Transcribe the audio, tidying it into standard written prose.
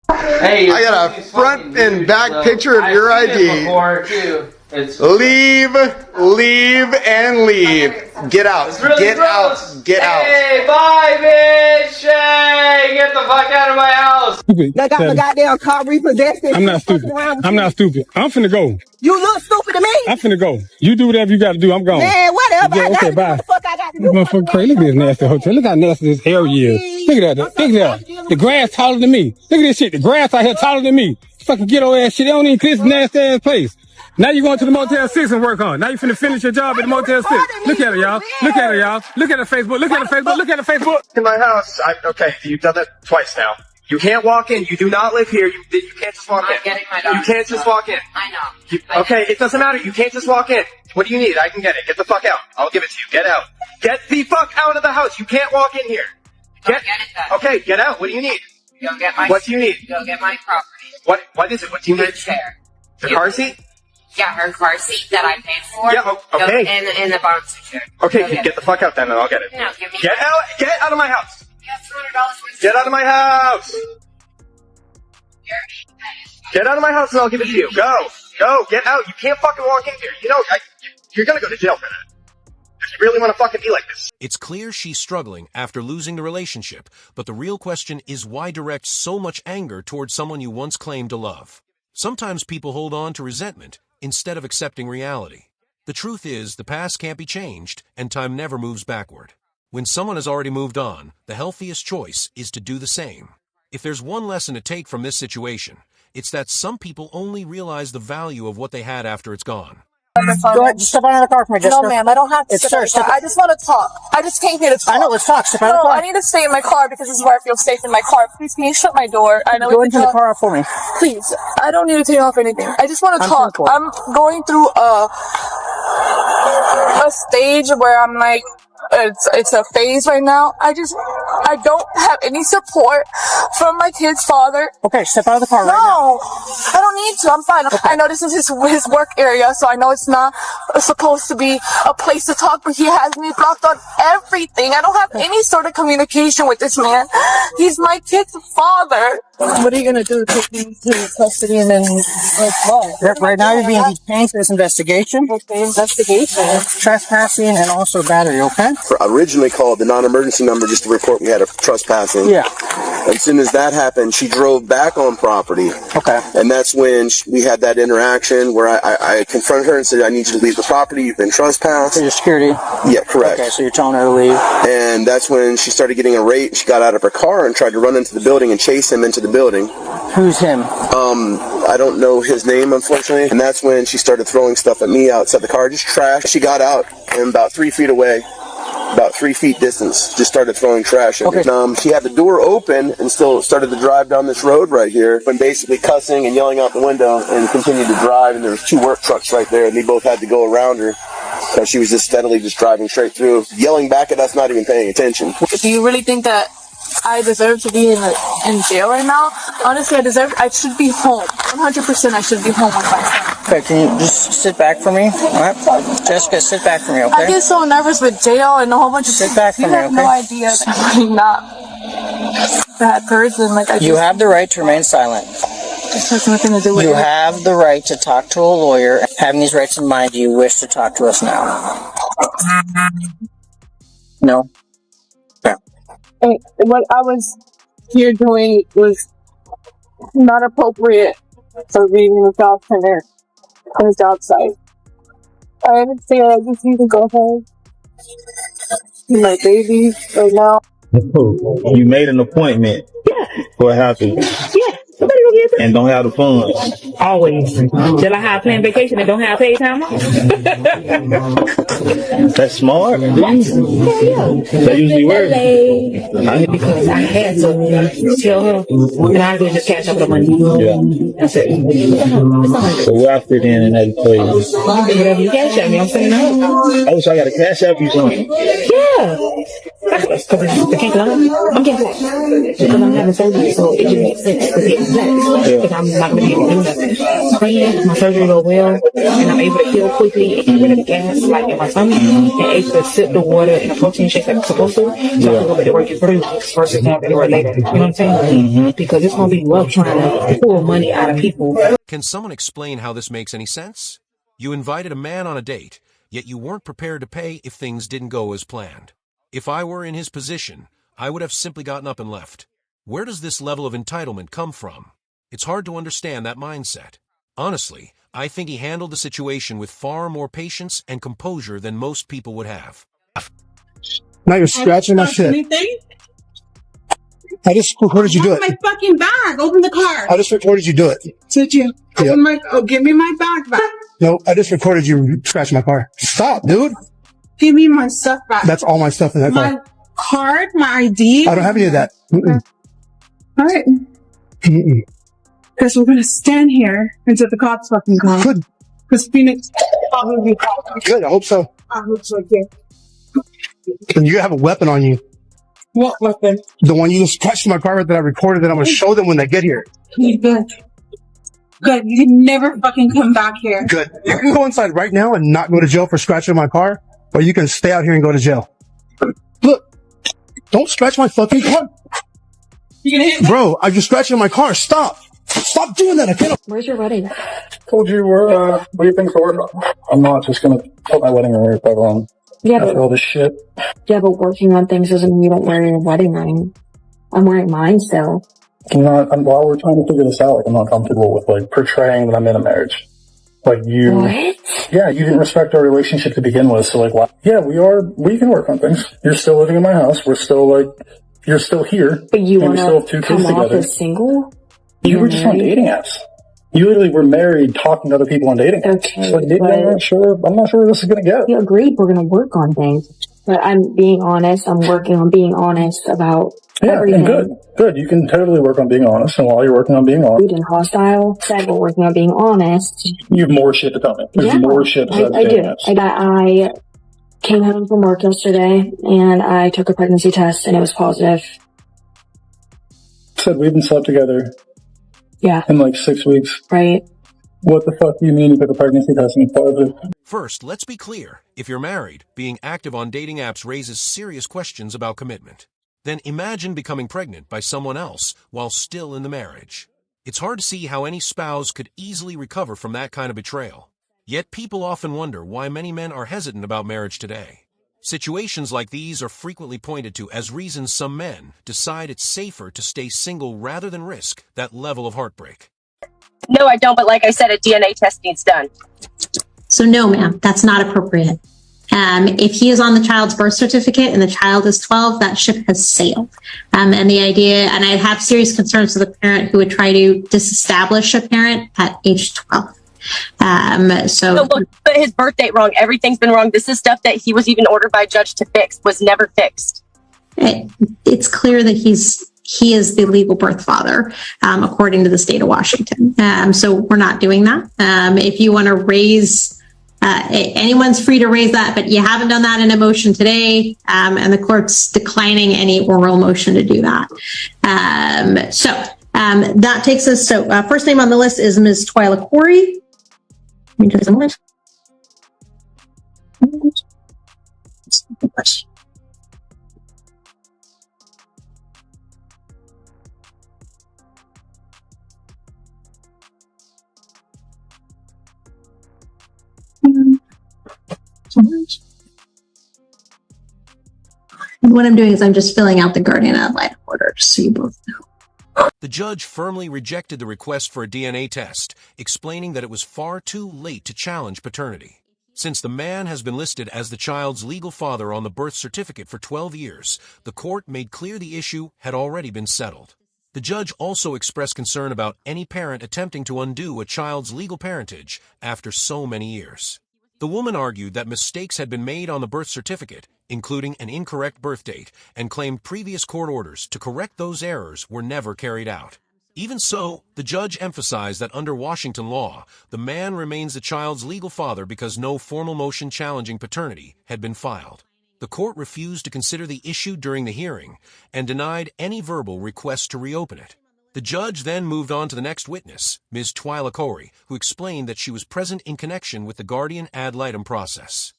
Hey, I got a front and back picture of your ID. Leave, and leave. Get out. Get out. Get out. Hey, bye, bitch. Hey, get the fuck out of my house. I got my goddamn car repossessed. I'm not stupid. I'm not stupid. I'm finna go. You look stupid to me. I'm finna go. You do whatever you gotta do. I'm gone. Man, whatever. Yeah, okay, bye. What the fuck I got to do? Motherfucker crazy. Look at this nasty hotel. Look how nasty this area is. Look at that. Look at that. The grass taller than me. Look at this shit. The grass out here taller than me. Fucking ghetto ass shit. They don't even this nasty ass place. Now you going to the Motel 6 and work on it. Now you finna finish your job at the Motel 6. Look at it, y'all. Look at it, y'all. Look at the Facebook. Look at the Facebook. Look at the Facebook. In my house. Okay, you've done that twice now. You can't walk in. You do not live here. You can't just walk in. I'm getting my dog. You can't just walk in. I know. Okay, it doesn't matter. You can't just walk in. What do you need? I can get it. Get the fuck out. I'll give it to you. Get out. Get the fuck out of the house. You can't walk in here. Get it then. Okay, get out. What do you need? Go get my. What do you need? Go get my property. What is it? What do you need? The chair. The car seat? Yeah, her car seat that I paid for. Yeah, okay. And the bouncy chair. Okay, get the fuck out then and I'll get it. No, give me Get out! Get out of my house! You have $200 Get out of my house! Get out of my house and I'll give it to you. Go! Go! Get out! You can't fucking walk in here. You know, you're gonna go to jail for that. If you really want to fucking be like this. It's clear she's struggling after losing the relationship, but the real question is why direct so much anger towards someone you once claimed to love? Sometimes people hold on to resentment instead of accepting reality. The truth is, the past can't be changed, and time never moves backward. When someone has already moved on, the healthiest choice is to do the same. If there's one lesson to take from this situation, it's that some people only realize the value of what they had after it's gone. Go ahead, step out of the car for me, Jessica. No, ma'am, I don't have to step out of the car. I just want to talk. I just came here to talk. I know, let's talk. Step out of the No, car. I need to stay in my car because this is where I feel safe in my car. Please, can you shut my door? I know. Go into the car for me. Please, I don't need to take off anything. I just want to talk. I'm going through a stage where I'm like, it's a phase right now. I don't have any support from my kid's father. Okay, step out of the car right now. No, I don't need to. I'm fine. Okay. I know this is his work area, so I know it's not supposed to be a place to talk, but he has me blocked on everything. I don't have any sort of communication with this man. He's my kid's father. What are you going to do? Take me to custody and then right now you're being detained for this investigation. Okay, investigation. Trespassing and also battery, okay? Originally called the non-emergency number just to report we had a trespassing. Yeah. As soon as that happened, she drove back on property. Okay. And that's when we had that interaction where I confronted her and said, I need you to leave the property. You've been trespassed. For your security? Yeah, correct. Okay, so you're telling her to leave. And that's when she started getting irate. She got out of her car and tried to run into the building and chase him into the building. Who's him? I don't know his name, unfortunately. And that's when she started throwing stuff at me outside the car, just trash. She got out and about 3 feet away, about 3 feet distance, just started throwing trash at me. She had the door open and still started to drive down this road right here, and basically cussing and yelling out the window and continued to drive. And there was 2 work trucks right there, and they both had to go around her because she was just steadily just driving straight through, yelling back at us, not even paying attention. Do you really think that I deserve to be in jail right now? Honestly, I should be home. 100% I should be home with my son. Okay, can you just sit back for me? All right. Jessica, sit back for me, okay? I get so nervous with jail and a whole bunch of Sit back for me, okay? You have no idea that I'm really not a bad person. You have the right to remain silent. This has nothing to do with You have the right to talk to a lawyer. Having these rights in mind, do you wish to talk to us now? No? And what I was here doing was not appropriate for being in a job center on a job site. I understand. I just need to go home. See my baby right now. You made an appointment for a house. Somebody go get And don't have the funds. Always. Till I have planned vacation and don't have paid time off. That's smart. Yeah. That usually works. Because I had to tell her, and I could just cash up the money. Yeah. That's it. So where I fit in that place. Whatever you cash up me, I'm saying no. Oh, so I got to cash up you something. Yeah. Because I can't go. I'm getting it. Because I'm having surgery, so it just makes sense to get flat. Because I'm not going to be able to do nothing. Praying, my surgery go well, and I'm able to heal quickly and get rid of the gas, like in my my son and able to sip the water in a protein shake like I'm supposed to, so I can go back to work in 3 weeks versus not going to work later. You know what I'm saying? Because it's going to be rough trying to pull money out of people. Can someone explain how this makes any sense? You invited a man on a date, yet you weren't prepared to pay if things didn't go as planned. If I were in his position, I would have simply gotten up and left. Where does this level of entitlement come from? It's hard to understand that mindset. Honestly, I think he handled the situation with far more patience and composure than most people would have. Now you're scratching my shit. Anything? I just recorded you do it. My fucking bag. Open the car. I just recorded you do it. Did you? Yep. Give me my bag back. No, I just recorded you scratch my car. Stop, dude. Give me my stuff back. That's all my stuff in that car. My card, my ID. I don't have any of that. Mm-mm. All right. Mm-mm. Because we're going to stand here until the cops fucking come. Good. Because Phoenix probably called. Good, I hope so. I hope so, too. And you have a weapon on you. What weapon? The one you just scratched my car with that I recorded that I'm going to show them when they get here. Good. Good. You can never fucking come back here. Good. You can go inside right now and not go to jail for scratching my car, or you can stay out here and go to jail. Look, don't scratch my fucking car. You gonna hit me? Bro, I'm just scratching my car. Stop. Stop doing that. I can't. Where's your wedding? Told you what do you think for work? I'm not just gonna put my wedding ring back on Yeah, after all this shit. Yeah, but working on things doesn't mean you don't wear your wedding ring. I'm wearing mine still. While we're trying to figure this out, I'm not comfortable with portraying that I'm in a marriage. What? Yeah, you didn't respect our relationship to begin with, so why? Yeah, we can work on things. You're still living in my house. We're still you're still here. But you want we still have 2 to come kids off together. as single? You were just on dating apps. You literally were married talking to other people on dating apps. Okay, So maybe I'm not sure where this is gonna go. You agreed we're going to work on things. But I'm being honest. I'm working on being honest about everything. And good. You can totally work on being honest. And while you're working on being honest, And hostile said we're working on being honest. you have more shit to tell me. There's more shit besides I dating do. apps. I came home from work yesterday and I took a pregnancy test and it was positive. Said we haven't slept together. Yeah. In 6 weeks. Right. What the fuck do you mean you took a pregnancy test and it's positive? First, let's be clear. If you're married, being active on dating apps raises serious questions about commitment. Then imagine becoming pregnant by someone else while still in the marriage. It's hard to see how any spouse could easily recover from that kind of betrayal. Yet people often wonder why many men are hesitant about marriage today. Situations like these are frequently pointed to as reasons some men decide it's safer to stay single rather than risk that level of heartbreak. No, I don't, but like I said, a DNA test needs done. So no, ma'am, that's not appropriate. If he is on the child's birth certificate and the child is 12, that ship has sailed. And the idea, and I have serious concerns with a parent who would try to disestablish a parent at age 12. No, look, but his birth date wrong. Everything's been wrong. This is stuff that he was even ordered by a judge to fix, was never fixed. It's clear that he is the legal birth father, according to the state of Washington. So we're not doing that. If you want to raise, anyone's free to raise that, but you haven't done that in a motion today, and the court's declining any oral motion to do that. That takes us, first name on the list is Ms. Twyla Corey. Let me do some list. What I'm doing is I'm just filling out the guardian ad litem order, just so you both know. The judge firmly rejected the request for a DNA test, explaining that it was far too late to challenge paternity. Since the man has been listed as the child's legal father on the birth certificate for 12 years, the court made clear the issue had already been settled. The judge also expressed concern about any parent attempting to undo a child's legal parentage after so many years. The woman argued that mistakes had been made on the birth certificate, including an incorrect birth date, and claimed previous court orders to correct those errors were never carried out. Even so, the judge emphasized that under Washington law, the man remains the child's legal father because no formal motion challenging paternity had been filed. The court refused to consider the issue during the hearing and denied any verbal request to reopen it. The judge then moved on to the next witness, Ms. Twyla Corey, who explained that she was present in connection with the guardian ad litem process.